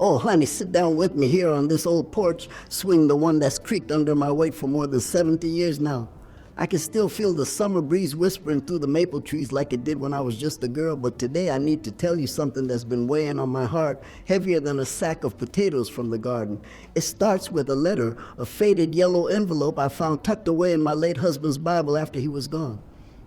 Oh, honey, sit down with me here on this old porch, swing the one that's creaked under my weight for more than 70 years now. I can still feel the summer breeze whispering through the maple trees like it did when I was just a girl, but today I need to tell you something that's been weighing on my heart, heavier than a sack of potatoes from the garden. It starts with a letter, a faded yellow envelope I found tucked away in my late husband's Bible after he was gone.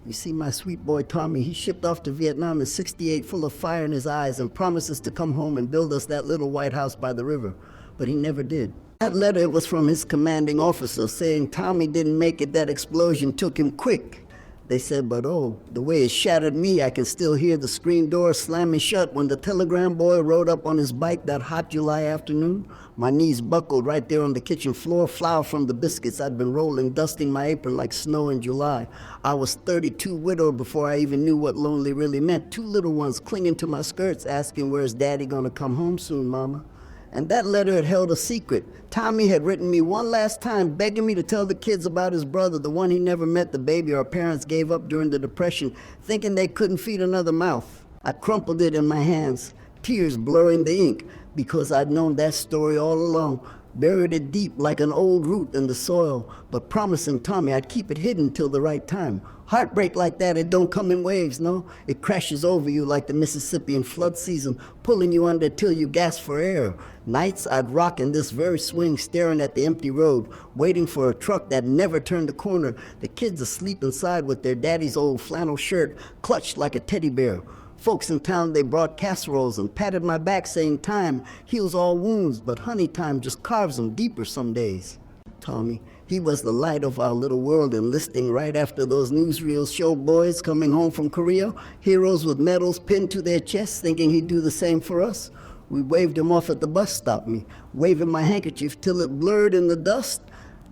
You see, my sweet boy Tommy, he shipped off to Vietnam in '68 full of fire in his eyes and promises to come home and build us that little white house by the river. But he never did. That letter was from his commanding officer saying Tommy didn't make it, that explosion took him quick. They said, but oh, the way it shattered me, I can still hear the screen door slamming shut when the telegram boy rode up on his bike that hot July afternoon. My knees buckled right there on the kitchen floor, flour from the biscuits I'd been rolling, dusting my apron like snow in July. I was 32, widowed before I even knew what lonely really meant. 2 little ones clinging to my skirts, asking, where's Daddy gonna come home soon, Mama? And that letter had held a secret. Tommy had written me one last time, begging me to tell the kids about his brother, the one he never met, the baby our parents gave up during the Depression, thinking they couldn't feed another mouth. I crumpled it in my hands, tears blurring the ink, because I'd known that story all along, buried it deep like an old root in the soil, but promising Tommy I'd keep it hidden till the right time. Heartbreak like that, it don't come in waves, no? It crashes over you like the Mississippian flood season, pulling you under till you gasp for air. Nights I'd rock in this very swing, staring at the empty road, waiting for a truck that never turned the corner. The kids asleep inside with their daddy's old flannel shirt clutched like a teddy bear. Folks in town, they brought casseroles and patted my back saying time heals all wounds, but honey, time just carves them deeper some days. Tommy, he was the light of our little world, enlisting right after those newsreels showed boys coming home from Korea, heroes with medals pinned to their chests, thinking he'd do the same for us. We waved him off at the bus stop, me waving my handkerchief till it blurred in the dust,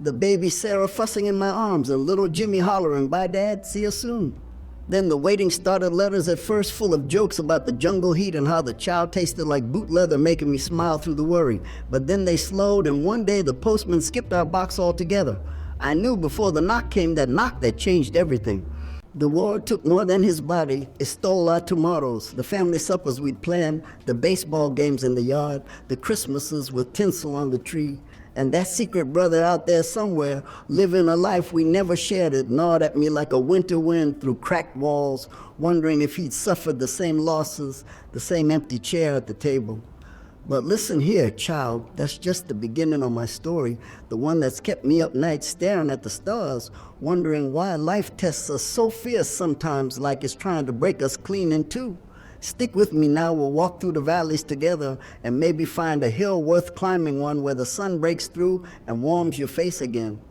the baby Sarah fussing in my arms and little Jimmy hollering, bye Dad, see you soon. Then the waiting started letters, at first full of jokes about the jungle heat and how the child tasted like boot leather, making me smile through the worry. But then they slowed, and one day the postman skipped our box altogether. I knew before the knock came, that knock that changed everything. The war took more than his body. It stole our tomorrows, the family suppers we'd planned, the baseball games in the yard, the Christmases with tinsel on the tree. And that secret brother out there somewhere, living a life we never shared, it gnawed at me like a winter wind through cracked walls, wondering if he'd suffered the same losses, the same empty chair at the table. But listen here, child, that's just the beginning of my story, the one that's kept me up nights staring at the stars, wondering why life tests us so fierce sometimes, like it's trying to break us clean in two. Stick with me now, we'll walk through the valleys together and maybe find a hill worth climbing, one where the sun breaks through and warms your face again.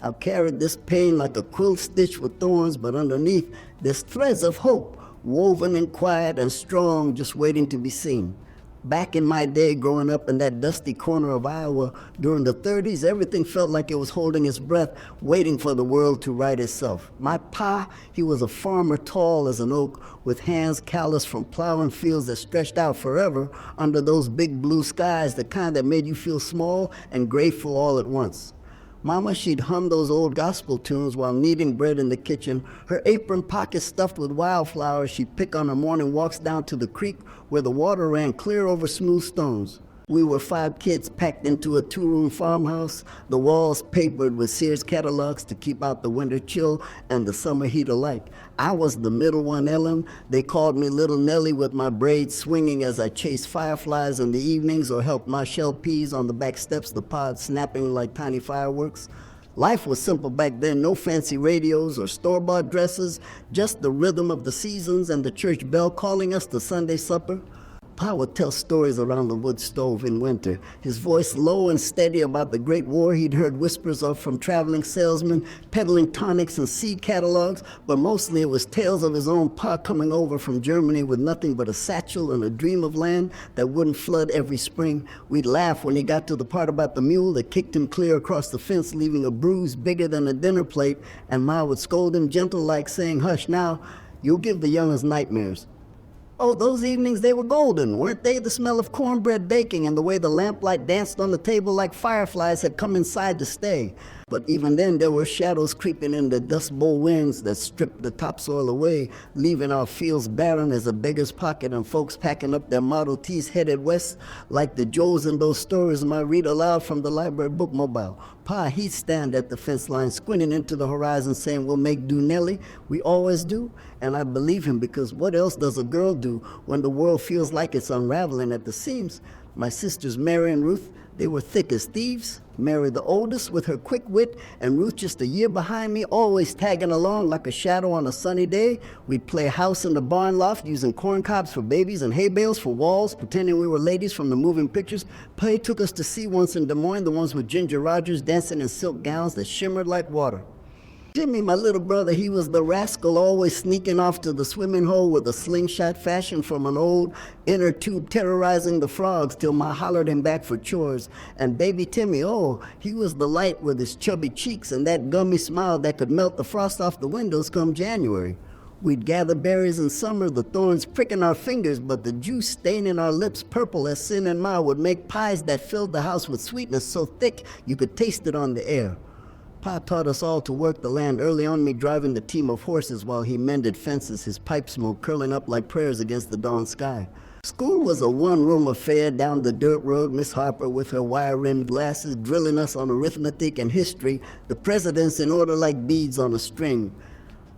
I've carried this pain like a quilt stitched with thorns, but underneath there's threads of hope, woven and quiet and strong, just waiting to be seen. Back in my day, growing up in that dusty corner of Iowa during the 30s, everything felt like it was holding its breath, waiting for the world to right itself. My pa, he was a farmer tall as an oak, with hands calloused from plowing fields that stretched out forever under those big blue skies, the kind that made you feel small and grateful all at once. Mama, she'd hum those old gospel tunes while kneading bread in the kitchen, her apron pockets stuffed with wildflowers she'd pick on her morning walks down to the creek where the water ran clear over smooth stones. We were 5 kids packed into a 2-room farmhouse, the walls papered with Sears catalogs to keep out the winter chill and the summer heat alike. I was the middle one, Ellen. They called me Little Nellie, with my braids swinging as I chased fireflies in the evenings or helped my shell peas on the back steps, the pods snapping like tiny fireworks. Life was simple back then, no fancy radios or store-bought dresses, just the rhythm of the seasons and the church bell calling us to Sunday supper. Pa would tell stories around the wood stove in winter, his voice low and steady about the Great War he'd heard whispers of from traveling salesmen, peddling tonics and seed catalogs, but mostly it was tales of his own pa coming over from Germany with nothing but a satchel and a dream of land that wouldn't flood every spring. We'd laugh when he got to the part about the mule that kicked him clear across the fence, leaving a bruise bigger than a dinner plate, and Ma would scold him gentle like saying, hush now, you'll give the young'uns nightmares. Oh, those evenings, they were golden, weren't they? The smell of cornbread baking and the way the lamplight danced on the table like fireflies had come inside to stay. But even then, there were shadows creeping in the dust bowl winds that stripped the topsoil away, leaving our fields barren as a beggar's pocket and folks packing up their Model Ts headed west like the Joes in those stories might read aloud from the library book mobile. Pa, he'd stand at the fence line squinting into the horizon saying, "We'll make do, Nelly. We always do." And I believe him because what else does a girl do when the world feels like it's unraveling at the seams? My sisters Mary and Ruth, they were thick as thieves. Mary the oldest with her quick wit, and Ruth just a year behind me, always tagging along like a shadow on a sunny day. We'd play house in the barn loft using corn cobs for babies and hay bales for walls, pretending we were ladies from the moving pictures. Pay took us to see once in Des Moines, the ones with Ginger Rogers dancing in silk gowns that shimmered like water. Jimmy, my little brother, he was the rascal always sneaking off to the swimming hole with a slingshot fashioned from an old inner tube, terrorizing the frogs till Ma hollered him back for chores. And baby Timmy, oh, he was the light with his chubby cheeks and that gummy smile that could melt the frost off the windows come January. We'd gather berries in summer, the thorns pricking our fingers, but the juice staining our lips purple as sin and Ma would make pies that filled the house with sweetness so thick you could taste it on the air. Pa taught us all to work the land early on, me driving the team of horses while he mended fences, his pipe smoke curling up like prayers against the dawn sky. School was a one-room affair down the dirt road, Miss Harper with her wire-rimmed glasses drilling us on arithmetic and history, the presidents in order like beads on a string.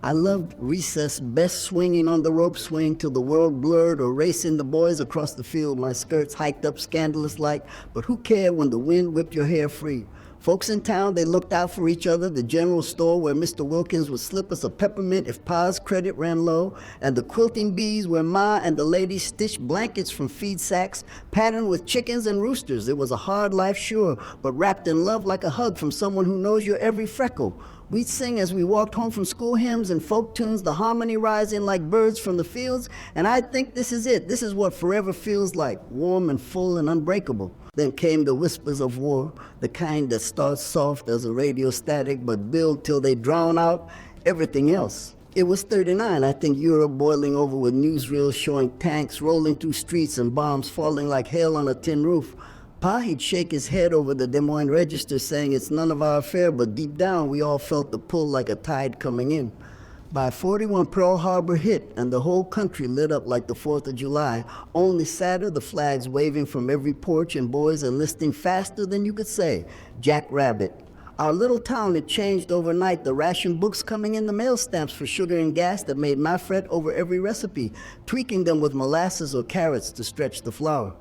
I loved recess best, swinging on the rope swing till the world blurred or racing the boys across the field, my skirts hiked up scandalous like, but who cared when the wind whipped your hair free? Folks in town, they looked out for each other, the general store where Mr. Wilkins would slip us a peppermint if Pa's credit ran low, and the quilting bees where Ma and the ladies stitched blankets from feed sacks, patterned with chickens and roosters. It was a hard life, sure, but wrapped in love like a hug from someone who knows your every freckle. We'd sing as we walked home from school hymns and folk tunes, the harmony rising like birds from the fields, and I think this is it. This is what forever feels like, warm and full and unbreakable. Then came the whispers of war, the kind that starts soft as a radio static but build till they drown out everything else. It was 39, I think, Europe boiling over with newsreels showing tanks rolling through streets and bombs falling like hail on a tin roof. Pa, he'd shake his head over the Des Moines Register saying it's none of our affair, but deep down we all felt the pull like a tide coming in. By 41, Pearl Harbor hit, and the whole country lit up like the 4th of July. Only sadder, the flags waving from every porch and boys enlisting faster than you could say. Jack Rabbit. Our little town had changed overnight, the ration books coming in the mail stamps for sugar and gas that made my fret over every recipe, tweaking them with molasses or carrots to stretch the flour.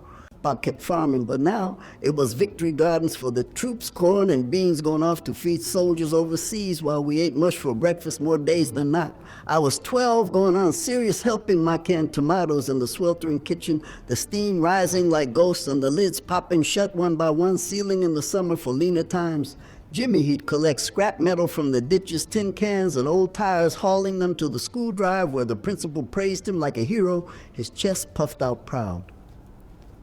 Bob kept farming, but now it was victory gardens for the troops, corn and beans going off to feed soldiers overseas while we ate mush for breakfast more days than not. I was 12 going on serious helping my canned tomatoes in the sweltering kitchen, the steam rising like ghosts and the lids popping shut one by one, sealing in the summer for leaner times. Jimmy, he'd collect scrap metal from the ditches, tin cans, and old tires, hauling them to the school drive where the principal praised him like a hero, his chest puffed out proud.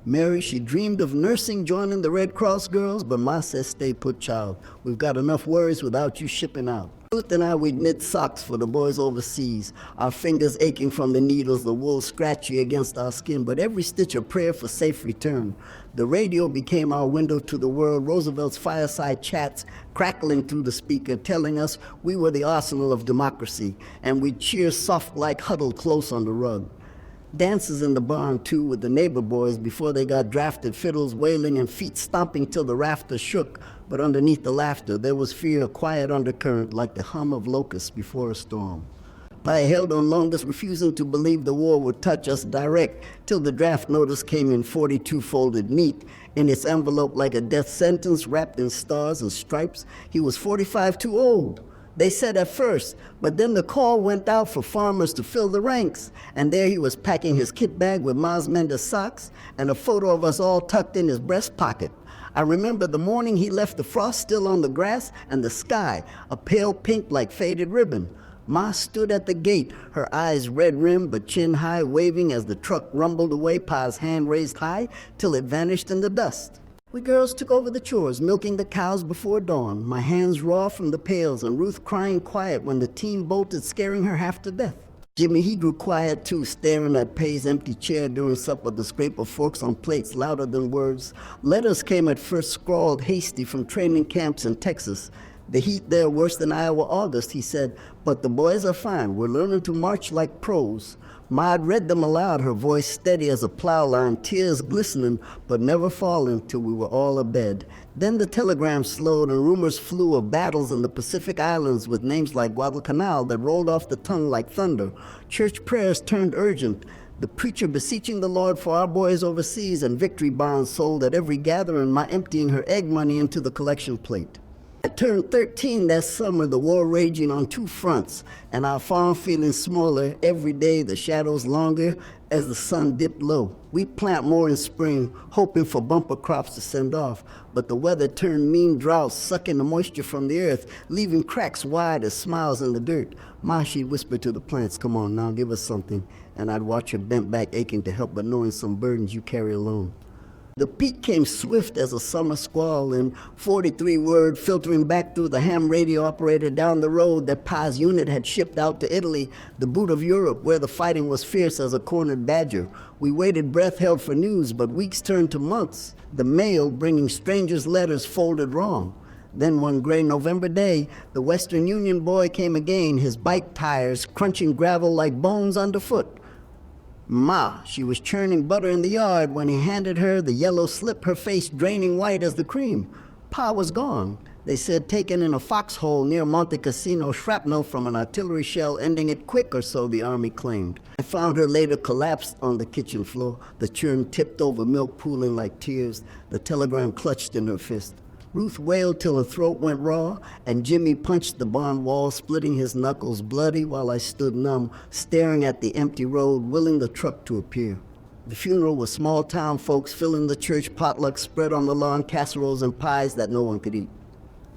Mary, she dreamed of nursing, joining the Red Cross girls, but Ma says, "Stay put, child. We've got enough worries without you shipping out." Ruth and I, we'd knit socks for the boys overseas, our fingers aching from the needles, the wool scratchy against our skin, but every stitch a prayer for safe return. The radio became our window to the world, Roosevelt's fireside chats crackling through the speaker, telling us we were the arsenal of democracy, and we'd cheer soft like huddled close on the rug. Dances in the barn, too, with the neighbor boys before they got drafted, fiddles wailing and feet stomping till the rafters shook. But underneath the laughter, there was fear, a quiet undercurrent like the hum of locusts before a storm. I held on longest, refusing to believe the war would touch us direct, till the draft notice came in 42 folded neat, in its envelope like a death sentence wrapped in stars and stripes. He was 45 too old. They said at first, but then the call went out for farmers to fill the ranks, and there he was packing his kit bag with Ma's Mendes socks and a photo of us all tucked in his breast pocket. I remember the morning he left, the frost still on the grass and the sky, a pale pink like faded ribbon. Ma stood at the gate, her eyes red-rimmed but chin high, waving as the truck rumbled away, Pa's hand raised high till it vanished in the dust. We girls took over the chores, milking the cows before dawn, my hands raw from the pails, and Ruth crying quiet when the team bolted, scaring her half to death. Jimmy, he grew quiet too, staring at Pay's empty chair during supper, the scrape of forks on plates louder than words. Letters came at first scrawled hasty from training camps in Texas. The heat there worse than Iowa August, he said, but the boys are fine. We're learning to march like pros. Maud read them aloud, her voice steady as a plow line, tears glistening but never falling till we were all abed. Then the telegram slowed and rumors flew of battles in the Pacific Islands with names like Guadalcanal that rolled off the tongue like thunder. Church prayers turned urgent, the preacher beseeching the Lord for our boys overseas, and victory bonds sold at every gathering, my emptying her egg money into the collection plate. I turned 13 that summer, the war raging on two fronts, and our farm feeling smaller every day, the shadows longer as the sun dipped low. We plant more in spring, hoping for bumper crops to send off, but the weather turned mean droughts, sucking the moisture from the earth, leaving cracks wide as smiles in the dirt. Ma, she'd whisper to the plants, come on now, give us something, and I'd watch her bent back aching to help, but knowing some burdens you carry alone. The peak came swift as a summer squall in 43 word, filtering back through the ham radio operator down the road that Pa's unit had shipped out to Italy, the boot of Europe, where the fighting was fierce as a cornered badger. We waited breath held for news, but weeks turned to months, the mail bringing strangers' letters folded wrong. Then one gray November day, the Western Union boy came again, his bike tires crunching gravel like bones underfoot. Ma, she was churning butter in the yard when he handed her the yellow slip, her face draining white as the cream. Pa was gone, they said, taken in a foxhole near Monte Cassino, shrapnel from an artillery shell ending it quick, or so the army claimed. I found her later collapsed on the kitchen floor, the churn tipped over, milk pooling like tears, the telegram clutched in her fist. Ruth wailed till her throat went raw, and Jimmy punched the barn wall, splitting his knuckles bloody while I stood numb, staring at the empty road, willing the truck to appear. The funeral was small town folks filling the church potluck, spread on the lawn, casseroles and pies that no one could eat.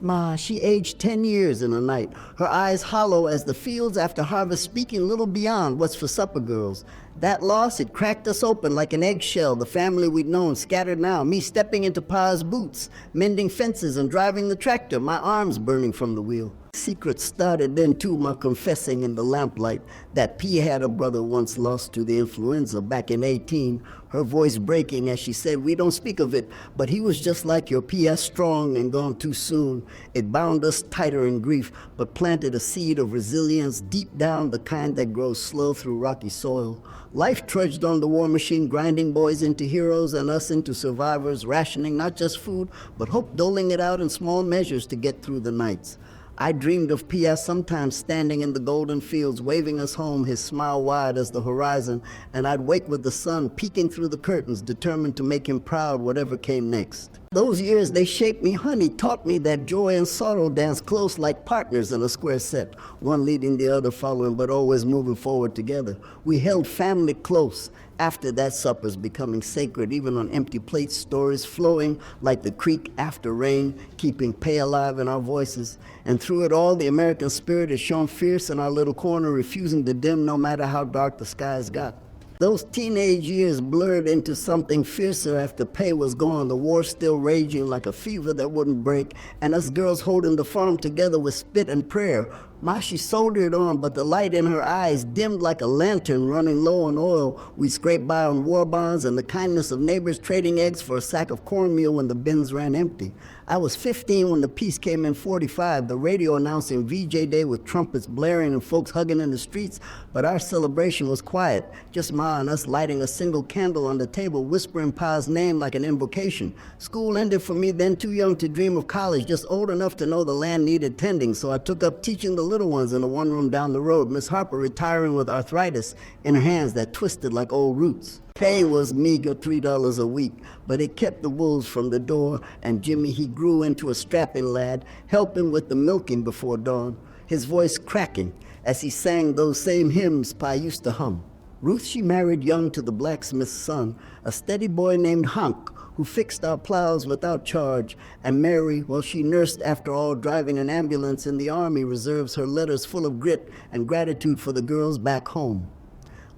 Ma, she aged 10 years in a night, her eyes hollow as the fields after harvest, speaking little beyond what's for supper girls. That loss, it cracked us open like an eggshell, the family we'd known scattered now, me stepping into Pa's boots, mending fences and driving the tractor, my arms burning from the wheel. Secrets started then too, my confessing in the lamplight that P had a brother once lost to the influenza back in 18, her voice breaking as she said, we don't speak of it, but he was just like your P.S. strong and gone too soon. It bound us tighter in grief, but planted a seed of resilience deep down, the kind that grows slow through rocky soil. Life trudged on the war machine, grinding boys into heroes and us into survivors, rationing not just food, but hope, doling it out in small measures to get through the nights. I dreamed of P.S. sometimes standing in the golden fields, waving us home, his smile wide as the horizon, and I'd wake with the sun peeking through the curtains, determined to make him proud whatever came next. Those years, they shaped me, honey, taught me that joy and sorrow dance close like partners in a square set, one leading the other following, but always moving forward together. We held family close. After that, suppers becoming sacred, even on empty plates, stories flowing like the creek after rain, keeping pay alive in our voices. And through it all, the American spirit is shown fierce in our little corner, refusing to dim no matter how dark the skies got. Those teenage years blurred into something fiercer after pay was gone, the war still raging like a fever that wouldn't break, and us girls holding the farm together with spit and prayer. Ma, she soldiered on, but the light in her eyes dimmed like a lantern running low on oil. We scraped by on war bonds and the kindness of neighbors trading eggs for a sack of cornmeal when the bins ran empty. I was 15 when the peace came in 45, the radio announcing VJ Day with trumpets blaring and folks hugging in the streets, but our celebration was quiet, just Ma and us lighting a single candle on the table, whispering Pa's name like an invocation. School ended for me then, too young to dream of college, just old enough to know the land needed tending, so I took up teaching the little ones in the one room down the road, Miss Harper retiring with arthritis in her hands that twisted like old roots. Pay was meager, $3 a week, but it kept the wolves from the door, and Jimmy, he grew into a strapping lad, helping with the milking before dawn, his voice cracking as he sang those same hymns Pa used to hum. Ruth, she married young to the blacksmith's son, a steady boy named Hank, who fixed our plows without charge, and Mary, well, she nursed after all, driving an ambulance in the Army, reserves her letters full of grit and gratitude for the girls back home.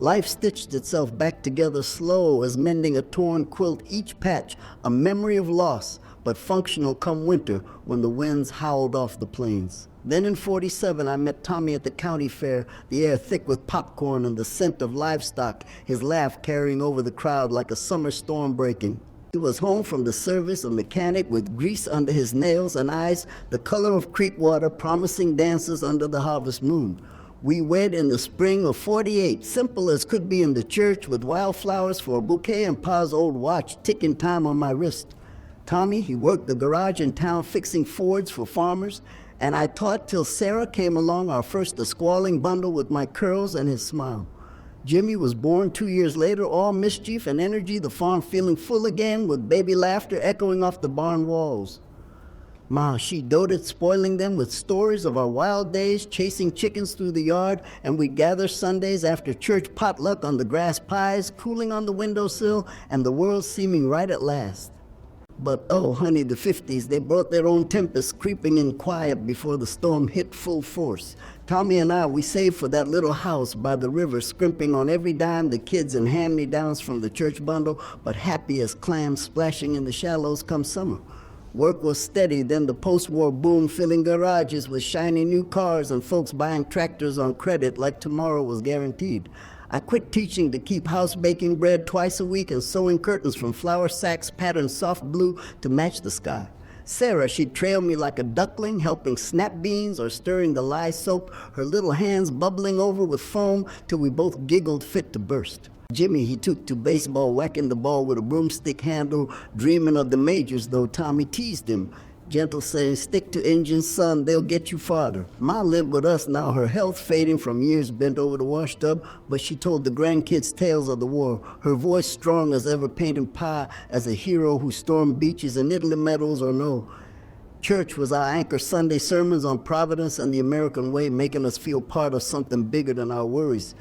Life stitched itself back together slow as mending a torn quilt, each patch a memory of loss, but functional come winter when the winds howled off the plains. Then in 47, I met Tommy at the county fair, the air thick with popcorn and the scent of livestock, his laugh carrying over the crowd like a summer storm breaking. He was home from the service, a mechanic with grease under his nails and eyes the color of creek water, promising dances under the harvest moon. We wed in the spring of '48, simple as could be in the church, with wildflowers for a bouquet and Pa's old watch ticking time on my wrist. Tommy, he worked the garage in town fixing Fords for farmers, and I taught till Sarah came along, our first a squalling bundle with my curls and his smile. Jimmy was born 2 years later, all mischief and energy, the farm feeling full again with baby laughter echoing off the barn walls. Ma, she doted, spoiling them with stories of our wild days, chasing chickens through the yard, and we'd gather Sundays after church potluck on the grass pies, cooling on the windowsill, and the world seeming right at last. But oh, honey, the '50s, they brought their own tempests creeping in quiet before the storm hit full force. Tommy and I, we saved for that little house by the river, scrimping on every dime the kids and hand-me-downs from the church bundle, but happy as clams splashing in the shallows come summer. Work was steady, then the post-war boom filling garages with shiny new cars and folks buying tractors on credit like tomorrow was guaranteed. I quit teaching to keep house baking bread twice a week and sewing curtains from flour sacks patterned soft blue to match the sky. Sarah, she'd trail me like a duckling, helping snap beans or stirring the lye soap, her little hands bubbling over with foam till we both giggled fit to burst. Jimmy, he took to baseball, whacking the ball with a broomstick handle, dreaming of the majors, though Tommy teased him, gentle saying, stick to engines, son, they'll get you farther. Ma lived with us now, her health fading from years bent over the wash tub, but she told the grandkids tales of the war, her voice strong as ever, painting Pa as a hero who stormed beaches in Italy medals or no. Church was our anchor, Sunday sermons on Providence and the American way, making us feel part of something bigger than our worries.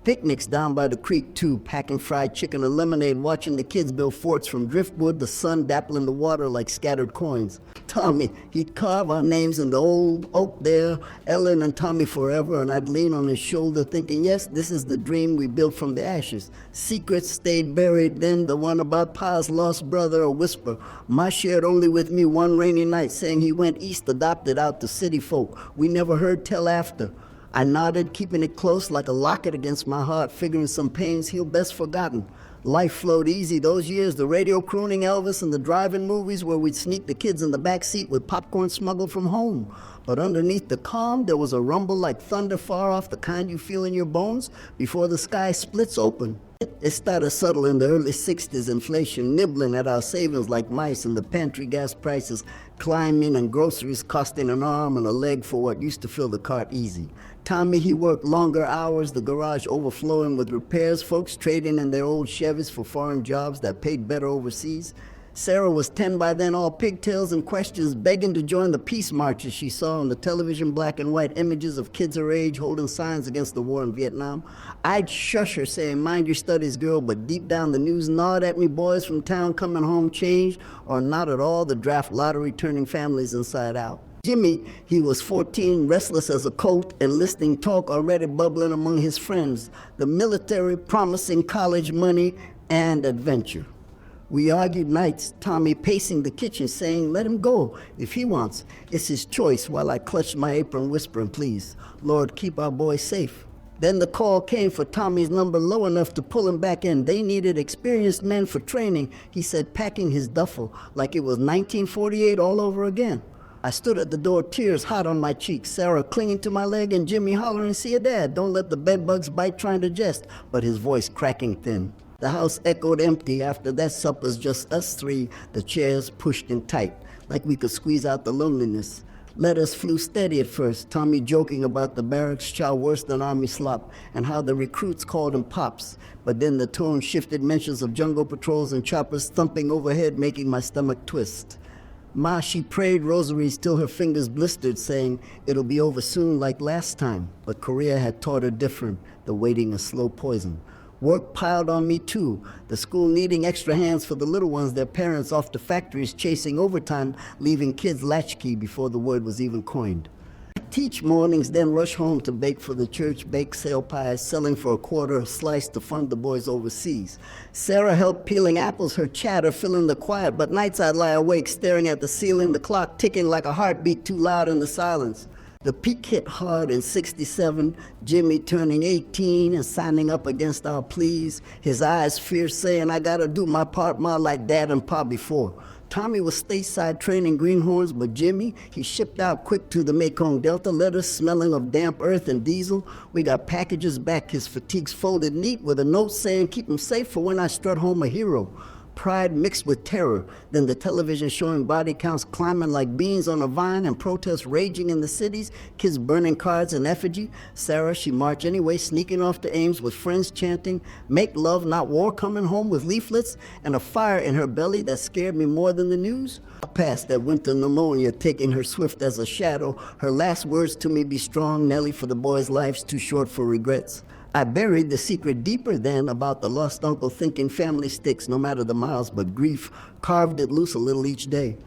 Picnics down by the creek, too, packing fried chicken and lemonade, watching the kids build forts from driftwood, the sun dappling the water like scattered coins. Tommy, he'd carve our names in the old oak there, Ellen and Tommy forever, and I'd lean on his shoulder thinking, yes, this is the dream we built from the ashes. Secrets stayed buried, then the one about Pa's lost brother, a whisper. Ma shared only with me one rainy night, saying he went east, adopted out to city folk. We never heard tell after. I nodded, keeping it close like a locket against my heart, figuring some pains healed best forgotten. Life flowed easy those years, the radio crooning Elvis and the drive-in movies where we'd sneak the kids in the back seat with popcorn smuggled from home. But underneath the calm, there was a rumble like thunder far off, the kind you feel in your bones before the sky splits open. It started subtle in the early '60s, inflation nibbling at our savings like mice, and the pantry gas prices climbing and groceries costing an arm and a leg for what used to fill the cart easy. Tommy, he worked longer hours, the garage overflowing with repairs, folks trading in their old Chevys for foreign jobs that paid better overseas. Sarah was 10 by then, all pigtails and questions, begging to join the peace marches she saw on the television, black and white images of kids her age holding signs against the war in Vietnam. I'd shush her, saying, mind your studies, girl, but deep down the news gnawed at me, boys from town coming home changed, or not at all, the draft lottery turning families inside out. Jimmy, he was 14, restless as a colt, enlisting talk already bubbling among his friends, the military promising college money and adventure. We argued nights, Tommy pacing the kitchen saying, let him go if he wants. It's his choice, while I clutched my apron whispering, please, Lord, keep our boy safe. Then the call came for Tommy's number low enough to pull him back in. They needed experienced men for training, he said, packing his duffel like it was 1948 all over again. I stood at the door, tears hot on my cheeks, Sarah clinging to my leg and Jimmy hollering, see ya, Dad, don't let the bedbugs bite trying to jest, but his voice cracking thin. The house echoed empty. After that supper's just us three, the chairs pushed in tight, like we could squeeze out the loneliness. Letters flew steady at first, Tommy joking about the barracks chow worse than army slop, and how the recruits called him Pops. But then the tone shifted, mentions of jungle patrols and choppers thumping overhead, making my stomach twist. Ma, she prayed rosaries till her fingers blistered, saying, it'll be over soon like last time. But Korea had taught her different, the waiting a slow poison. Work piled on me too, the school needing extra hands for the little ones, their parents off to factories chasing overtime, leaving kids latchkey before the word was even coined. I teach mornings, then rush home to bake for the church, bake sale pies, selling for a quarter a slice to fund the boys overseas. Sarah helped peeling apples, her chatter filling the quiet, but nights I'd lie awake staring at the ceiling, the clock ticking like a heartbeat too loud in the silence. The peak hit hard in '67, Jimmy turning 18 and signing up against our pleas. His eyes fierce saying, I gotta do my part, ma, like dad and pa before. Tommy was stateside training greenhorns, but Jimmy, he shipped out quick to the Mekong Delta, letters smelling of damp earth and diesel. We got packages back, his fatigues folded neat with a note saying, keep him safe for when I strut home a hero. Pride mixed with terror, then the television showing body counts climbing like beans on a vine and protests raging in the cities, kids burning cards in effigy. Sarah, she marched anyway, sneaking off to Ames with friends chanting, make love, not war, coming home with leaflets, and a fire in her belly that scared me more than the news. Past that winter pneumonia, taking her swift as a shadow, her last words to me, be strong, Nellie, for the boys' lives too short for regrets. I buried the secret deeper then about the lost uncle, thinking family sticks no matter the miles, but grief carved it loose a little each day.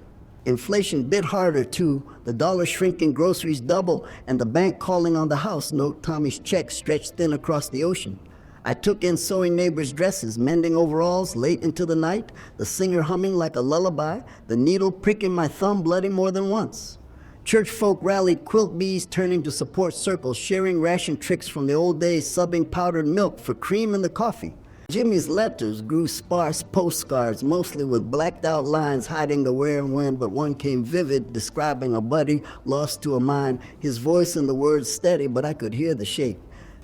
Inflation bit harder too, the dollar shrinking, groceries double, and the bank calling on the house note, Tommy's check stretched thin across the ocean. I took in sewing neighbors' dresses, mending overalls late into the night, the singer humming like a lullaby, the needle pricking my thumb bloody more than once. Church folk rallied, quilt bees turning to support circles, sharing ration tricks from the old days, subbing powdered milk for cream in the coffee. Jimmy's letters grew sparse postcards, mostly with blacked out lines hiding the where and when, but one came vivid, describing a buddy lost to a mine, his voice and the words steady, but I could hear the shake.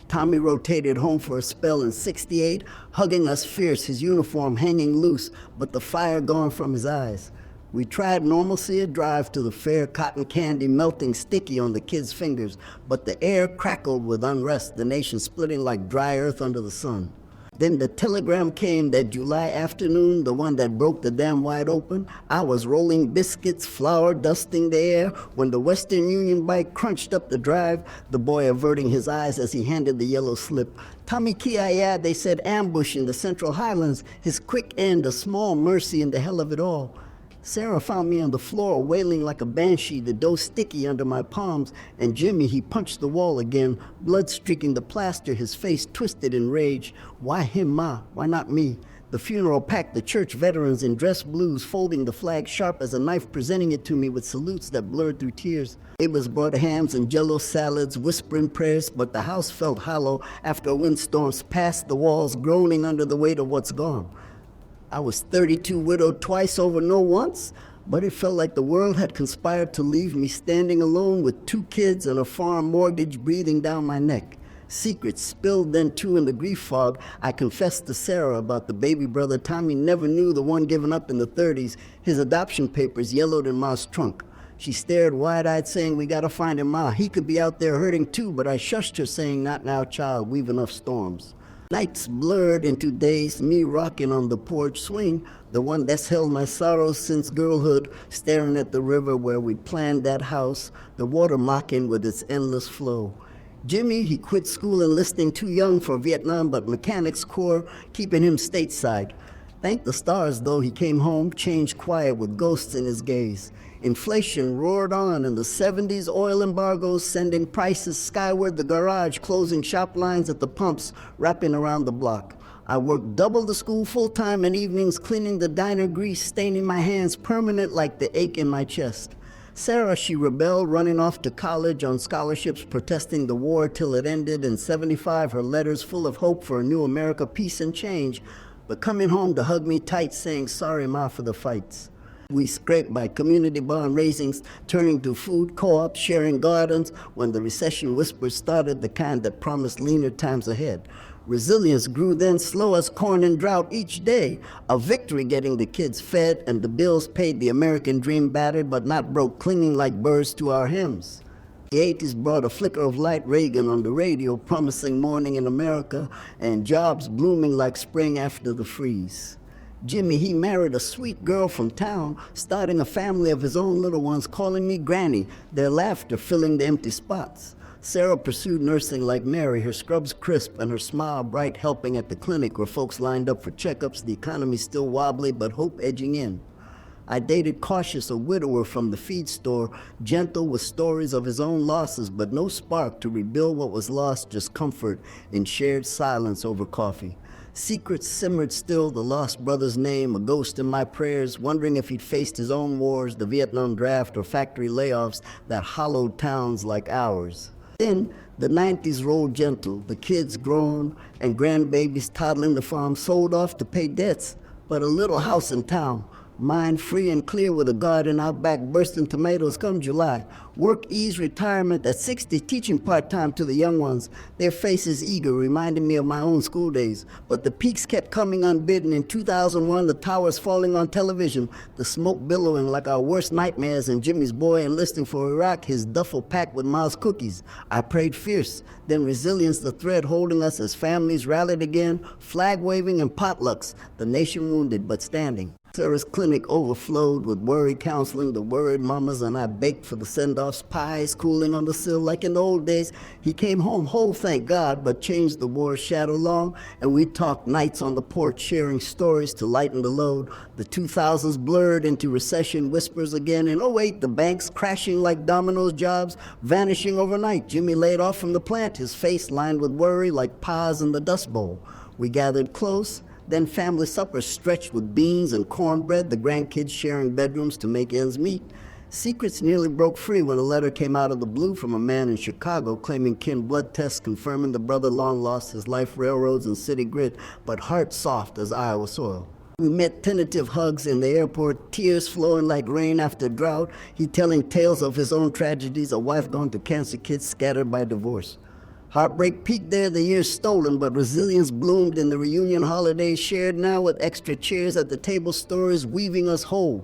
Tommy rotated home for a spell in '68, hugging us fierce, his uniform hanging loose, but the fire gone from his eyes. We tried normalcy, a drive to the fair, cotton candy melting sticky on the kids' fingers, but the air crackled with unrest, the nation splitting like dry earth under the sun. Then the telegram came that July afternoon, the one that broke the dam wide open. I was rolling biscuits, flour dusting the air, when the Western Union bike crunched up the drive, the boy averting his eyes as he handed the yellow slip. Tommy Kiaya, they said, ambush in the Central Highlands, his quick end, a small mercy in the hell of it all. Sarah found me on the floor, wailing like a banshee, the dough sticky under my palms, and Jimmy, he punched the wall again, blood streaking the plaster, his face twisted in rage. Why him, ma? Why not me? The funeral packed the church veterans in dress blues, folding the flag sharp as a knife, presenting it to me with salutes that blurred through tears. Neighbors brought hams and jello salads, whispering prayers, but the house felt hollow after windstorms passed the walls, groaning under the weight of what's gone. I was 32, widowed twice over, no once, but it felt like the world had conspired to leave me standing alone with 2 kids and a farm mortgage breathing down my neck. Secrets spilled then too in the grief fog. I confessed to Sarah about the baby brother Tommy never knew, the one given up in the '30s, his adoption papers yellowed in Ma's trunk. She stared wide-eyed saying, we gotta find him, Ma. He could be out there hurting too, but I shushed her saying, not now, child, we've enough storms. Nights blurred into days, me rocking on the porch swing, the one that's held my sorrows since girlhood, staring at the river where we planned that house, the water mocking with its endless flow. Jimmy, he quit school enlisting too young for Vietnam, but mechanics corps keeping him stateside. Thank the stars, though, he came home, changed quiet with ghosts in his gaze. Inflation roared on in the '70s, oil embargoes sending prices skyward, the garage closing shop lines at the pumps, wrapping around the block. I worked double the school full-time and evenings, cleaning the diner grease, staining my hands permanent like the ache in my chest. Sarah, she rebelled, running off to college on scholarships, protesting the war till it ended. In '75, her letters full of hope for a new America, peace and change, but coming home to hug me tight, saying, sorry, Ma, for the fights. We scraped by community bond raisings, turning to food co-ops, sharing gardens, when the recession whispers started, the kind that promised leaner times ahead. Resilience grew then slow as corn in drought each day, a victory getting the kids fed and the bills paid, the American dream battered but not broke, clinging like birds to our hymns. The '80s brought a flicker of light, Reagan on the radio promising morning in America and jobs blooming like spring after the freeze. Jimmy, he married a sweet girl from town, starting a family of his own little ones, calling me Granny, their laughter filling the empty spots. Sarah pursued nursing like Mary, her scrubs crisp and her smile bright, helping at the clinic where folks lined up for checkups, the economy still wobbly but hope edging in. I dated Cautious, a widower from the feed store, gentle with stories of his own losses, but no spark to rebuild what was lost, just comfort in shared silence over coffee. Secrets simmered still, the lost brother's name, a ghost in my prayers, wondering if he'd faced his own wars, the Vietnam draft, or factory layoffs that hollowed towns like ours. Then the 90s rolled gentle, the kids grown, and grandbabies toddling the farm sold off to pay debts, but a little house in town. Mind free and clear with a garden out back, bursting tomatoes come July. Work, ease, retirement at 60, teaching part-time to the young ones. Their faces eager, reminding me of my own school days. But the peaks kept coming unbidden. In 2001, the towers falling on television, the smoke billowing like our worst nightmares, and Jimmy's boy enlisting for Iraq, his duffel packed with Miles cookies. I prayed fierce, then resilience, the thread holding us as families rallied again, flag waving and potlucks, the nation wounded but standing. Sarah's clinic overflowed with worry counseling, the worried mamas, and I baked for the send-offs, pies cooling on the sill like in the old days. He came home whole, thank God, but changed the war's shadow long, and we talked nights on the porch, sharing stories to lighten the load. The 2000s blurred into recession whispers again, and oh wait, the banks crashing like dominoes, jobs vanishing overnight. Jimmy laid off from the plant, his face lined with worry like pies in the Dust Bowl. We gathered close, then family suppers stretched with beans and cornbread, the grandkids sharing bedrooms to make ends meet. Secrets nearly broke free when a letter came out of the blue from a man in Chicago claiming kin blood tests confirming the brother long lost his life, railroads, and city grit, but heart soft as Iowa soil. We met tentative hugs in the airport, tears flowing like rain after drought, he telling tales of his own tragedies, a wife gone to cancer, kids scattered by divorce. Heartbreak peaked there, the years stolen, but resilience bloomed in the reunion holidays shared now with extra cheers at the table, stories weaving us whole.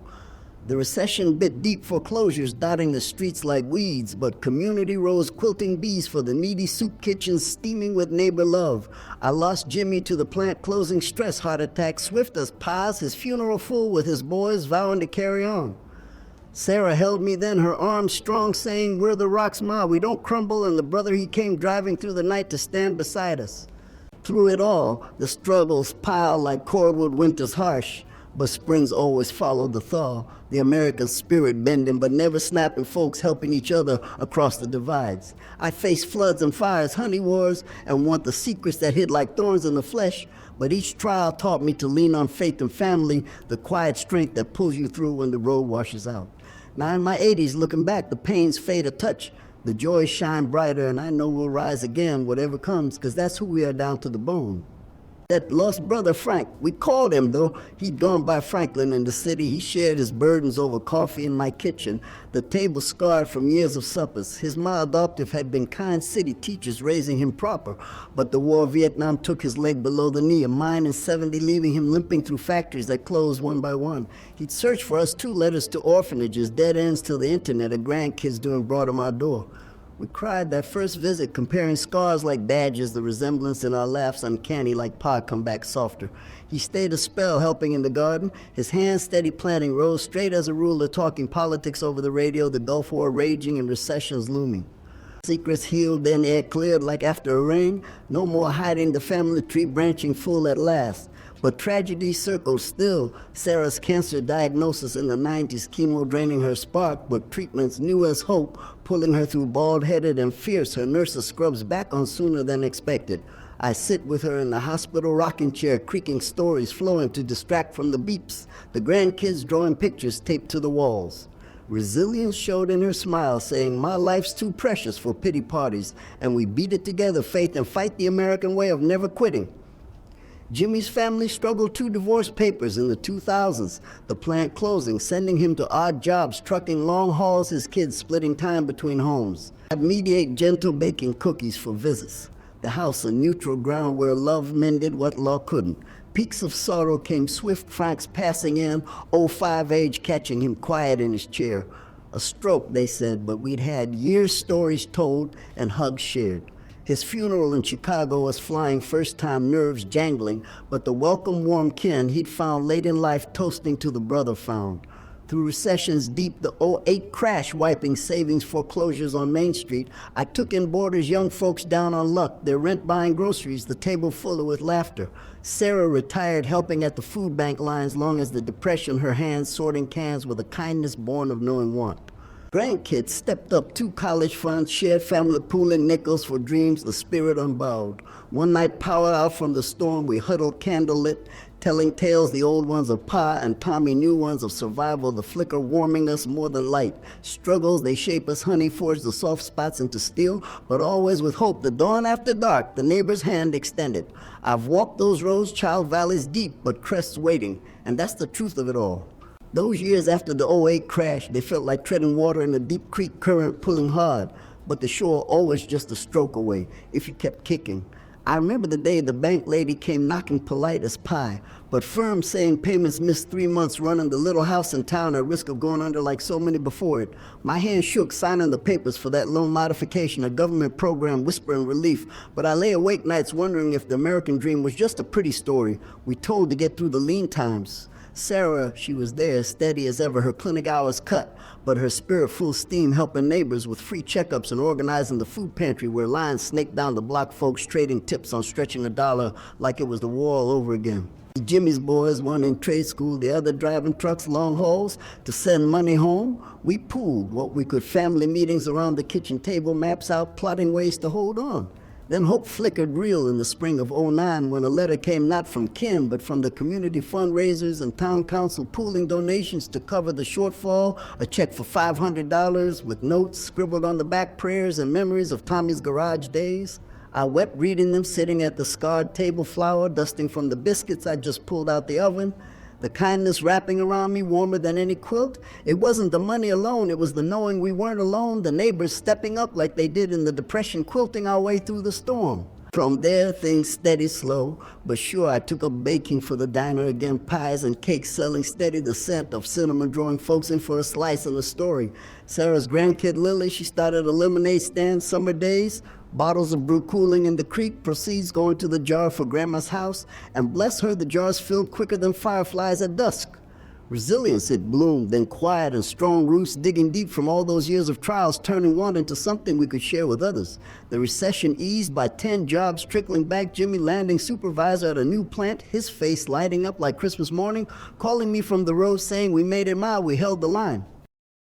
The recession bit deep, foreclosures dotting the streets like weeds, but community rose quilting bees for the needy soup kitchens steaming with neighbor love. I lost Jimmy to the plant closing stress, heart attack swift as pies, his funeral full with his boys vowing to carry on. Sarah held me then, her arms strong, saying, "We're the rocks, Ma, we don't crumble," and the brother he came driving through the night to stand beside us. Through it all, the struggles pile like cordwood winters harsh, but springs always follow the thaw, the American spirit bending but never snapping, folks helping each other across the divides. I face floods and fires, honey wars, and want the secrets that hit like thorns in the flesh, but each trial taught me to lean on faith and family, the quiet strength that pulls you through when the road washes out. Now in my 80s, looking back, the pains fade a touch, the joys shine brighter, and I know we'll rise again, whatever comes, because that's who we are down to the bone. That lost brother, Frank, we called him, though. He'd gone by Franklin in the city. He shared his burdens over coffee in my kitchen, the table scarred from years of suppers. His ma adoptive had been kind city teachers raising him proper, but the war of Vietnam took his leg below the knee, a mine in 70 leaving him limping through factories that closed one by one. He'd search for us 2 letters to orphanages, dead ends till the internet, and grandkids doing brought him our door. We cried that first visit, comparing scars like badges, the resemblance in our laughs uncanny like Pa come back softer. He stayed a spell helping in the garden, his hands steady planting rows, straight as a ruler talking politics over the radio, the Gulf War raging and recessions looming. Secrets healed, then air cleared like after a rain, no more hiding, the family tree branching full at last. But tragedy circled still. Sarah's cancer diagnosis in the 90s, chemo draining her spark, but treatments new as hope, pulling her through bald-headed and fierce, her nurse's scrubs back on sooner than expected. I sit with her in the hospital rocking chair, creaking stories flowing to distract from the beeps, the grandkids drawing pictures taped to the walls. Resilience showed in her smile, saying, "My life's too precious for pity parties," and we beat it together, faith, and fight the American way of never quitting. Jimmy's family struggled 2 divorce papers in the 2000s, the plant closing, sending him to odd jobs, trucking long hauls, his kids splitting time between homes. I'd mediate gentle baking cookies for visits. The house a neutral ground where love mended what law couldn't. Peaks of sorrow came swift, Frank's passing in, 05 age catching him quiet in his chair. A stroke, they said, but we'd had years' stories told and hugs shared. His funeral in Chicago was flying first time, nerves jangling, but the welcome warm kin he'd found late in life toasting to the brother found. Through recessions deep, the '08 crash wiping savings, foreclosures on Main Street, I took in boarders, young folks down on luck, their rent buying groceries, the table fuller with laughter. Sarah retired helping at the food bank lines long as the depression, her hands sorting cans with a kindness born of knowing want. Grandkids stepped up, 2 college funds, shared family pooling nickels for dreams, the spirit unbowed. One night, power out from the storm, we huddled candlelit, telling tales, the old ones of Pa and Tommy, new ones of survival, the flicker warming us more than light. Struggles, they shape us, honey, forge the soft spots into steel, but always with hope, the dawn after dark, the neighbor's hand extended. I've walked those roads, child valleys deep, but crests waiting, and that's the truth of it all. Those years after the '08 crash, they felt like treading water in a deep creek current pulling hard, but the shore always just a stroke away if you kept kicking. I remember the day the bank lady came knocking polite as pie, but firm saying payments missed 3 months running the little house in town at risk of going under like so many before it. My hand shook signing the papers for that loan modification, a government program whispering relief, but I lay awake nights wondering if the American dream was just a pretty story we told to get through the lean times. Sarah, she was there, steady as ever, her clinic hours cut, but her spirit full steam, helping neighbors with free checkups and organizing the food pantry where lines snaked down the block, folks trading tips on stretching $1 like it was the war all over again. Jimmy's boys, one in trade school, the other driving trucks long hauls to send money home. We pooled what we could, family meetings around the kitchen table, maps out, plotting ways to hold on. Then hope flickered real in the spring of '09 when a letter came not from Kim, but from the community fundraisers and town council pooling donations to cover the shortfall, a check for $500 with notes scribbled on the back, prayers and memories of Tommy's garage days. I wept reading them, sitting at the scarred table flour, dusting from the biscuits I just pulled out the oven. The kindness wrapping around me warmer than any quilt. It wasn't the money alone, it was the knowing we weren't alone, the neighbors stepping up like they did in the Depression, quilting our way through the storm. From there, things steady slow, but sure I took up baking for the diner again, pies and cakes selling steady, the scent of cinnamon drawing folks in for a slice of the story. Sarah's grandkid Lily, she started a lemonade stand summer days, bottles of brew cooling in the creek, proceeds going to the jar for grandma's house, and bless her, the jars filled quicker than fireflies at dusk. Resilience it bloomed, then quiet and strong roots digging deep from all those years of trials, turning one into something we could share with others. The recession eased by 10 jobs trickling back, Jimmy landing supervisor at a new plant, his face lighting up like Christmas morning, calling me from the road saying we made it out, we held the line.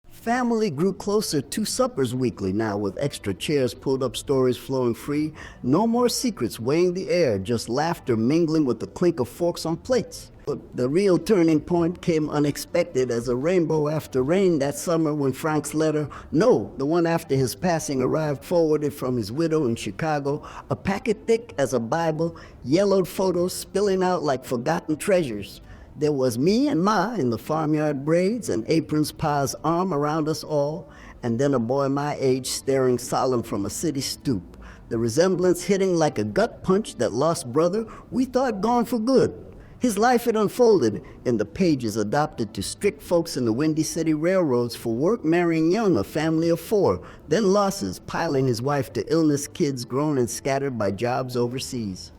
Family grew closer, 2 suppers weekly now with extra chairs pulled up, stories flowing free. No more secrets weighing the air, just laughter mingling with the clink of forks on plates. But the real turning point came unexpected as a rainbow after rain that summer when Frank's letter, no, the one after his passing, arrived forwarded from his widow in Chicago, a packet thick as a Bible, yellowed photos spilling out like forgotten treasures. There was me and Ma in the farmyard braids and aprons, Pa's arm around us all, and then a boy my age staring solemn from a city stoop. The resemblance hitting like a gut punch, that lost brother we thought gone for good. His life had unfolded in the pages, adopted to strict folks in the Windy City Railroads for work, marrying young, a family of 4, then losses, piling his wife to illness, kids grown and scattered by jobs overseas.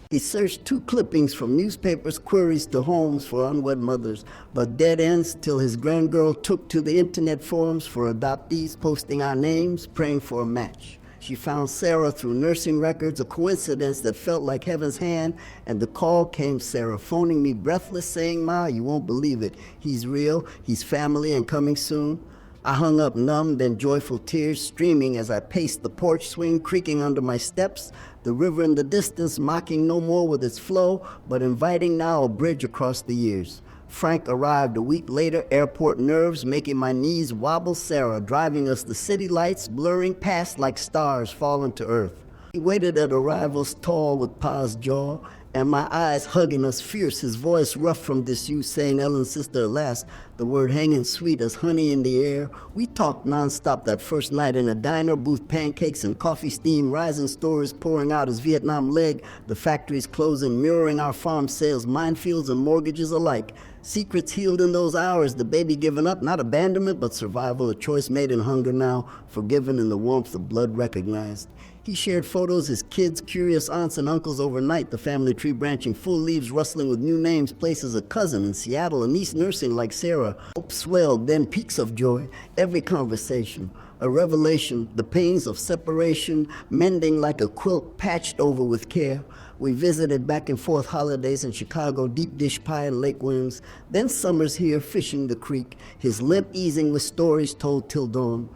He searched 2 clippings from newspapers, queries to homes for unwed mothers, but dead ends till his grandgirl took to the internet forums for adoptees, posting our names, praying for a match. She found Sarah through nursing records, a coincidence that felt like heaven's hand, and the call came Sarah, phoning me breathless, saying, Ma, you won't believe it. He's real, he's family and coming soon. I hung up numb, then joyful tears streaming as I paced the porch swing, creaking under my steps, the river in the distance mocking no more with its flow, but inviting now a bridge across the years. Frank arrived a week later, airport nerves making my knees wobble, Sarah driving us the city lights, blurring past like stars falling to earth. He waited at arrivals tall with Pa's jaw, and my eyes hugging us fierce, his voice rough from disuse, saying Ellen's sister at last, the word hanging sweet as honey in the air. We talked nonstop that first night in a diner booth, pancakes and coffee steam, rising stories pouring out as Vietnam leg, the factories closing, mirroring our farm sales, minefields and mortgages alike. Secrets healed in those hours, the baby given up, not abandonment, but survival, a choice made in hunger now, forgiven in the warmth of blood recognized. He shared photos, his kids, curious aunts and uncles overnight, the family tree branching, full leaves rustling with new names, places a cousin in Seattle, a niece nursing like Sarah. Hope swelled, then peaks of joy, every conversation. A revelation, the pains of separation, mending like a quilt patched over with care. We visited back and forth holidays in Chicago, deep dish pie and lake winds. Then summers here, fishing the creek, his limp easing with stories told till dawn.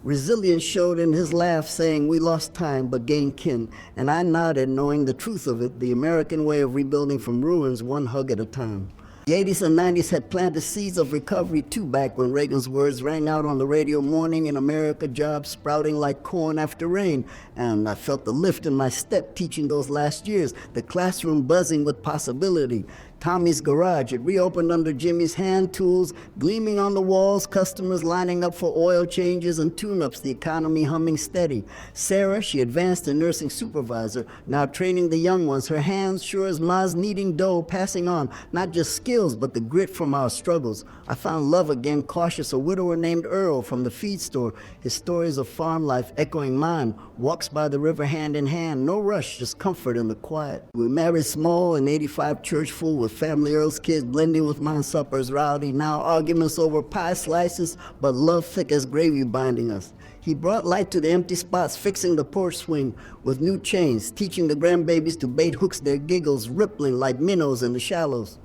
Resilience showed in his laugh, saying, "We lost time but gained kin." And I nodded, knowing the truth of it, the American way of rebuilding from ruins, one hug at a time. The 80s and 90s had planted seeds of recovery too, back when Reagan's words rang out on the radio, "Morning in America, jobs sprouting like corn after rain." And I felt the lift in my step teaching those last years, the classroom buzzing with possibility. Tommy's garage, it reopened under Jimmy's hand tools, gleaming on the walls, customers lining up for oil changes and tune-ups, the economy humming steady. Sarah, she advanced to nursing supervisor, now training the young ones, her hands sure as Ma's kneading dough, passing on not just skills, but the grit from our struggles. I found love again, cautious, a widower named Earl from the feed store, his stories of farm life echoing mine, walks by the river hand in hand, no rush, just comfort in the quiet. We married small, an 85 church full with family Earl's kids blending with mine suppers rowdy, now arguments over pie slices, but love thick as gravy binding us. He brought light to the empty spots, fixing the porch swing with new chains, teaching the grandbabies to bait hooks, their giggles rippling like minnows in the shallows.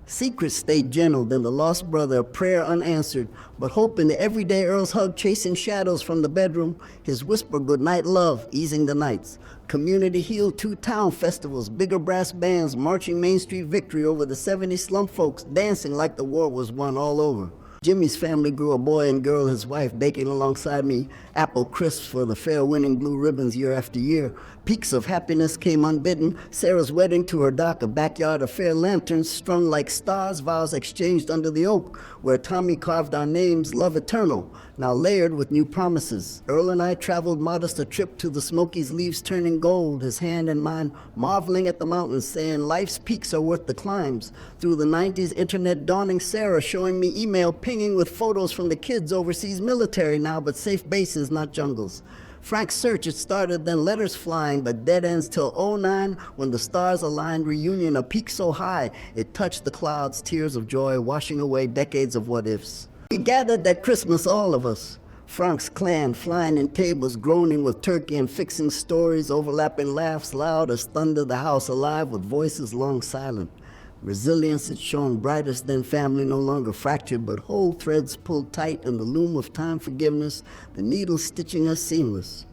Secrets stayed gentle, then the lost brother, a prayer unanswered, but hope in the everyday Earl's hug, chasing shadows from the bedroom, his whisper, "Goodnight, love," easing the nights. Community healed 2 town festivals, bigger brass bands, marching Main Street victory over the 70 slum folks, dancing like the war was won all over. Jimmy's family grew a boy and girl, his wife baking alongside me, apple crisps for the fair winning blue ribbons year after year. Peaks of happiness came unbidden, Sarah's wedding to her dock, a backyard affair, lanterns strung like stars, vows exchanged under the oak, where Tommy carved our names, love eternal, now layered with new promises. Earl and I traveled modest, a trip to the Smokies, leaves turning gold, his hand in mine, marveling at the mountains, saying life's peaks are worth the climbs. Through the 90s, internet dawning, Sarah showing me email pinging with photos from the kids, overseas military now, but safe bases, not jungles. Frank's search, it started, then letters flying, but dead ends till '09, when the stars aligned, reunion, a peak so high, it touched the clouds, tears of joy, washing away decades of what-ifs. We gathered that Christmas, all of us. Frank's clan flying in tables, groaning with turkey and fixing stories, overlapping laughs loud as thunder, the house alive with voices long silent. Resilience, it shone brightest then, family no longer fractured, but whole threads pulled tight in the loom of time, forgiveness, the needle stitching us seamless.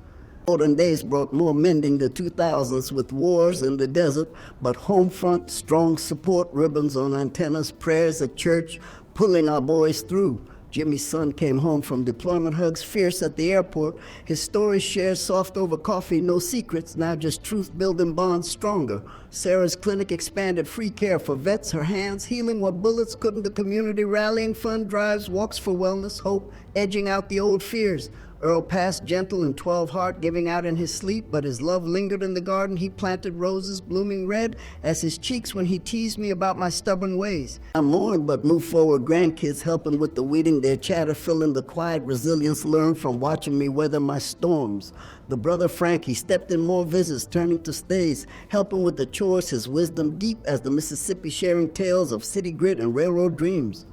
Modern days brought more mending, the 2000s with wars in the desert, but home front, strong support, ribbons on antennas, prayers at church, pulling our boys through. Jimmy's son came home from deployment, hugs fierce at the airport. His stories shared soft over coffee, no secrets, now just truth building bonds stronger. Sarah's clinic expanded, free care for vets, her hands healing what bullets couldn't. The community rallying fund drives, walks for wellness, hope, edging out the old fears. Earl passed gentle and 12 heart, giving out in his sleep, but his love lingered in the garden. He planted roses blooming red as his cheeks when he teased me about my stubborn ways. I mourned but moved forward, grandkids helping with the weeding, their chatter filling the quiet, resilience learned from watching me weather my storms. The brother Frank, he stepped in more visits, turning to stays, helping with the chores, his wisdom deep as the Mississippi, sharing tales of city grit and railroad dreams.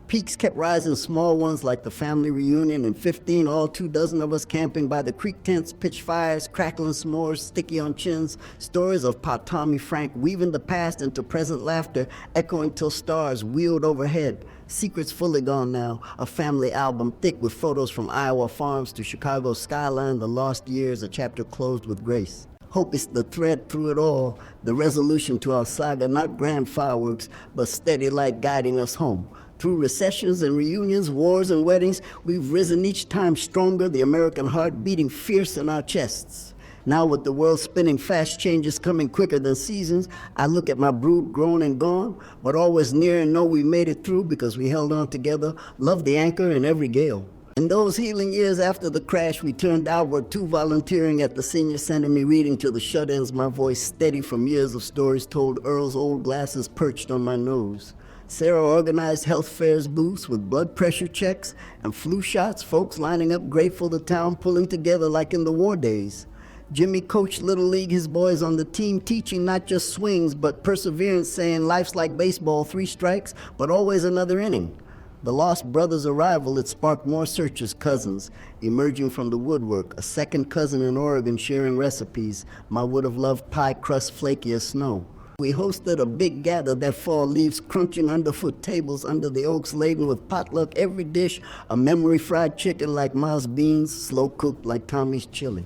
Peaks kept rising, small ones like the family reunion in 15, all 24 of us camping by the creek tents, pitch fires, crackling s'mores, sticky on chins, stories of Pa Tommy Frank weaving the past into present laughter, echoing till stars wheeled overhead. Secrets fully gone now, a family album thick with photos from Iowa farms to Chicago's skyline, the lost years, a chapter closed with grace. Hope is the thread through it all, the resolution to our saga, not grand fireworks, but steady light guiding us home. Through recessions and reunions, wars and weddings, we've risen each time stronger, the American heart beating fierce in our chests. Now with the world spinning, fast changes coming quicker than seasons, I look at my brood grown and gone, but always near and know we made it through because we held on together, loved the anchor in every gale. In those healing years after the crash, we turned outward, too, volunteering at the senior center, me reading to the shut-ins, my voice steady from years of stories told, Earl's old glasses perched on my nose. Sarah organized health fairs booths with blood pressure checks and flu shots, folks lining up grateful, the town pulling together like in the war days. Jimmy coached Little League, his boys on the team, teaching not just swings, but perseverance, saying life's like baseball, 3 strikes, but always another inning. The Lost Brothers' arrival, it sparked more searchers, cousins, emerging from the woodwork, a second cousin in Oregon sharing recipes. My would have loved pie crust flaky as snow. We hosted a big gather that fall, leaves crunching underfoot tables under the oaks laden with potluck, every dish, a memory fried chicken like Ma's beans, slow cooked like Tommy's chili.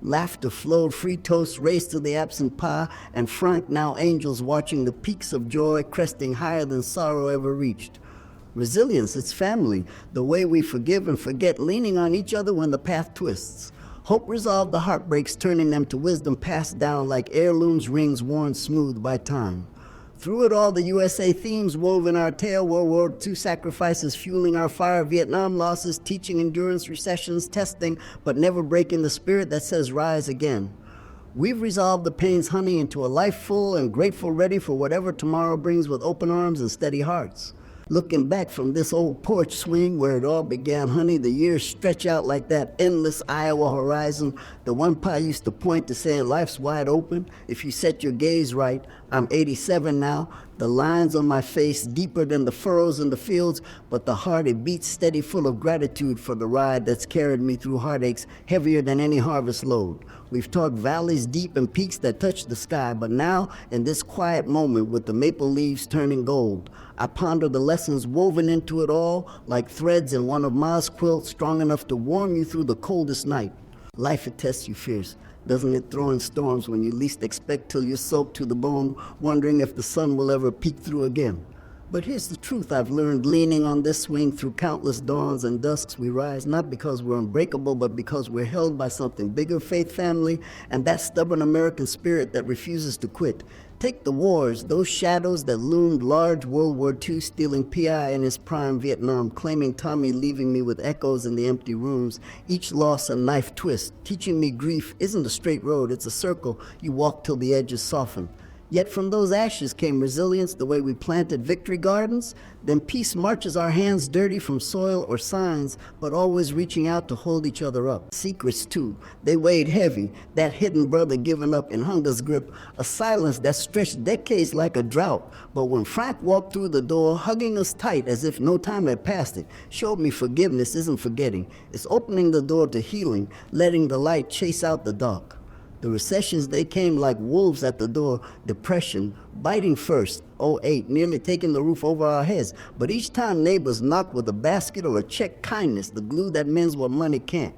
Laughter flowed, free toast raced to the absent pie, and frank now angels watching the peaks of joy cresting higher than sorrow ever reached. Resilience, it's family, the way we forgive and forget, leaning on each other when the path twists. Hope resolved the heartbreaks, turning them to wisdom passed down like heirlooms, rings worn smooth by time. Through it all, the USA themes wove in our tale, World War II sacrifices fueling our fire, Vietnam losses, teaching endurance, recessions, testing, but never breaking the spirit that says rise again. We've resolved the pain's honey into a life full and grateful, ready for whatever tomorrow brings with open arms and steady hearts. Looking back from this old porch swing where it all began, honey, the years stretch out like that endless Iowa horizon. The one Pa used to point to saying life's wide open if you set your gaze right. I'm 87 now, the lines on my face deeper than the furrows in the fields, but the heart it beats steady, full of gratitude for the ride that's carried me through heartaches heavier than any harvest load. We've talked valleys deep and peaks that touch the sky, but now, in this quiet moment with the maple leaves turning gold, I ponder the lessons woven into it all like threads in one of Ma's quilts, strong enough to warm you through the coldest night. Life, it tests you fierce, doesn't it? Throw in storms when you least expect till you're soaked to the bone, wondering if the sun will ever peek through again. But here's the truth I've learned, leaning on this swing through countless dawns and dusks we rise, not because we're unbreakable, but because we're held by something bigger, faith, family, and that stubborn American spirit that refuses to quit. Take the wars, those shadows that loomed large, World War II stealing P.I. in his prime, Vietnam, claiming Tommy, leaving me with echoes in the empty rooms, each loss a knife twist, teaching me grief isn't a straight road, it's a circle you walk till the edges soften. Yet from those ashes came resilience, the way we planted victory gardens. Then peace marches our hands dirty from soil or signs, but always reaching out to hold each other up. Secrets too, they weighed heavy, that hidden brother given up in hunger's grip, a silence that stretched decades like a drought. But when Frank walked through the door, hugging us tight as if no time had passed it, showed me forgiveness isn't forgetting. It's opening the door to healing, letting the light chase out the dark. The recessions, they came like wolves at the door. Depression, biting first, '08, nearly taking the roof over our heads. But each time neighbors knocked with a basket or a check, kindness, the glue that mends what money can't.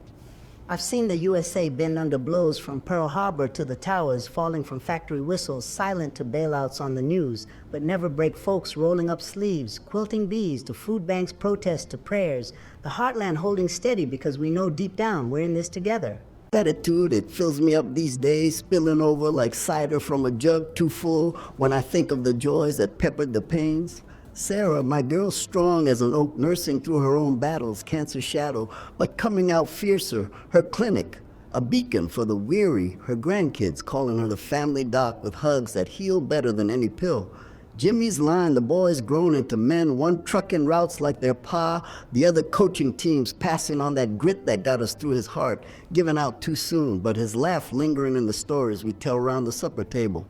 I've seen the USA bend under blows from Pearl Harbor to the towers, falling from factory whistles, silent to bailouts on the news, but never break folks rolling up sleeves, quilting bees to food banks, protests to prayers. The heartland holding steady because we know deep down we're in this together. Attitude, it fills me up these days, spilling over like cider from a jug too full when I think of the joys that peppered the pains. Sarah, my girl, strong as an oak, nursing through her own battles, cancer shadow, but coming out fiercer. Her clinic, a beacon for the weary. Her grandkids calling her the family doc with hugs that heal better than any pill. Jimmy's line, the boys grown into men, one trucking routes like their pa, the other coaching teams passing on that grit that got us through his heart, given out too soon, but his laugh lingering in the stories we tell around the supper table.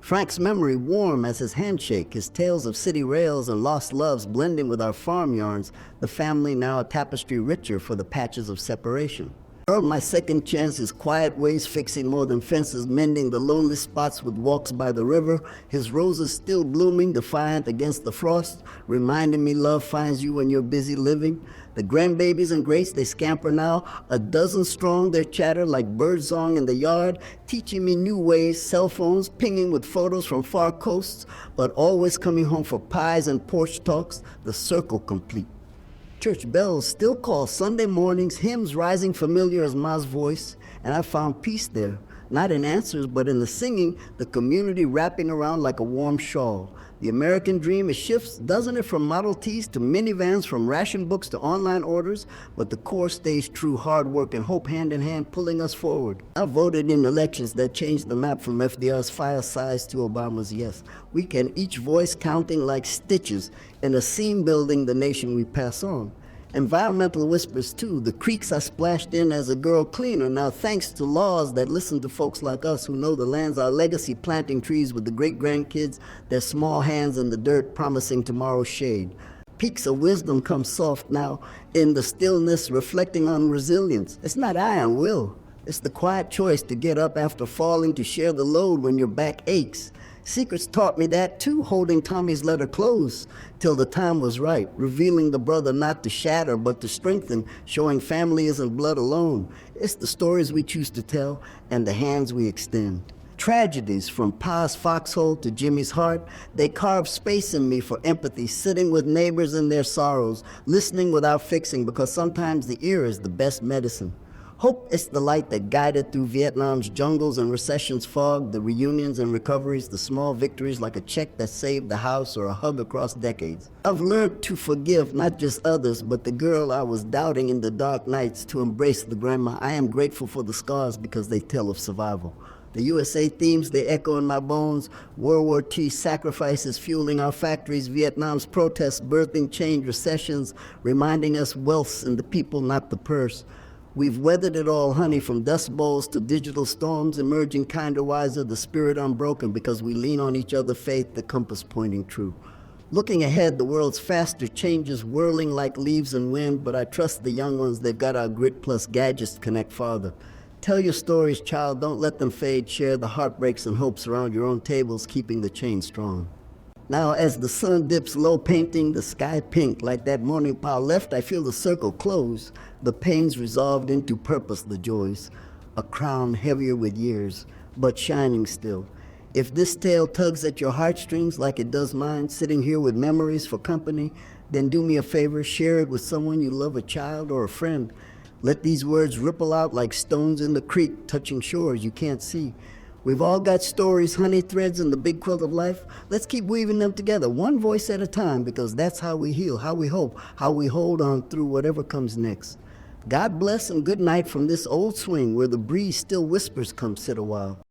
Frank's memory warm as his handshake, his tales of city rails and lost loves blending with our farm yarns, the family now a tapestry richer for the patches of separation. Earl, my second chance, his quiet ways fixing more than fences, mending the lonely spots with walks by the river, his roses still blooming, defiant against the frost, reminding me love finds you when you're busy living. The grandbabies and greats, they scamper now, a dozen strong, their chatter like birdsong in the yard, teaching me new ways, cell phones pinging with photos from far coasts, but always coming home for pies and porch talks, the circle complete. Church bells still call Sunday mornings, hymns rising familiar as Ma's voice, and I found peace there, not in answers, but in the singing, the community wrapping around like a warm shawl. The American dream, it shifts, doesn't it, from Model Ts to minivans, from ration books to online orders, but the core stays true, hard work and hope hand in hand pulling us forward. I voted in elections that changed the map from FDR's firesides to Obama's yes. We can each voice counting like stitches in a seam building the nation we pass on. Environmental whispers too. The creeks I splashed in as a girl cleaner. Now thanks to laws that listen to folks like us who know the land's our legacy, planting trees with the great-grandkids, their small hands in the dirt promising tomorrow's shade. Peaks of wisdom come soft now in the stillness, reflecting on resilience. It's not iron will. It's the quiet choice to get up after falling, to share the load when your back aches. Secrets taught me that too, holding Tommy's letter close till the time was right, revealing the brother not to shatter but to strengthen, showing family isn't blood alone. It's the stories we choose to tell and the hands we extend. Tragedies from Pa's foxhole to Jimmy's heart, they carve space in me for empathy, sitting with neighbors in their sorrows, listening without fixing, because sometimes the ear is the best medicine. Hope is the light that guided through Vietnam's jungles and recession's fog, the reunions and recoveries, the small victories like a check that saved the house or a hug across decades. I've learned to forgive not just others, but the girl I was doubting in the dark nights, to embrace the grandma. I am grateful for the scars because they tell of survival. The USA themes, they echo in my bones. World War II sacrifices fueling our factories, Vietnam's protests birthing change, recessions, reminding us wealth's in the people, not the purse. We've weathered it all, honey, from dust bowls to digital storms, emerging kinder, wiser, the spirit unbroken, because we lean on each other, faith, the compass pointing true. Looking ahead, the world's faster changes, whirling like leaves in wind, but I trust the young ones, they've got our grit plus gadgets to connect farther. Tell your stories, child, don't let them fade. Share the heartbreaks and hopes around your own tables, keeping the chain strong. Now, as the sun dips low, painting the sky pink, like that morning pile left, I feel the circle close, the pains resolved into purpose, the joys, a crown heavier with years, but shining still. If this tale tugs at your heartstrings like it does mine, sitting here with memories for company, then do me a favor, share it with someone you love, a child or a friend. Let these words ripple out like stones in the creek, touching shores you can't see. We've all got stories, honey threads in the big quilt of life. Let's keep weaving them together, one voice at a time, because that's how we heal, how we hope, how we hold on through whatever comes next. God bless and good night from this old swing where the breeze still whispers, come sit a while.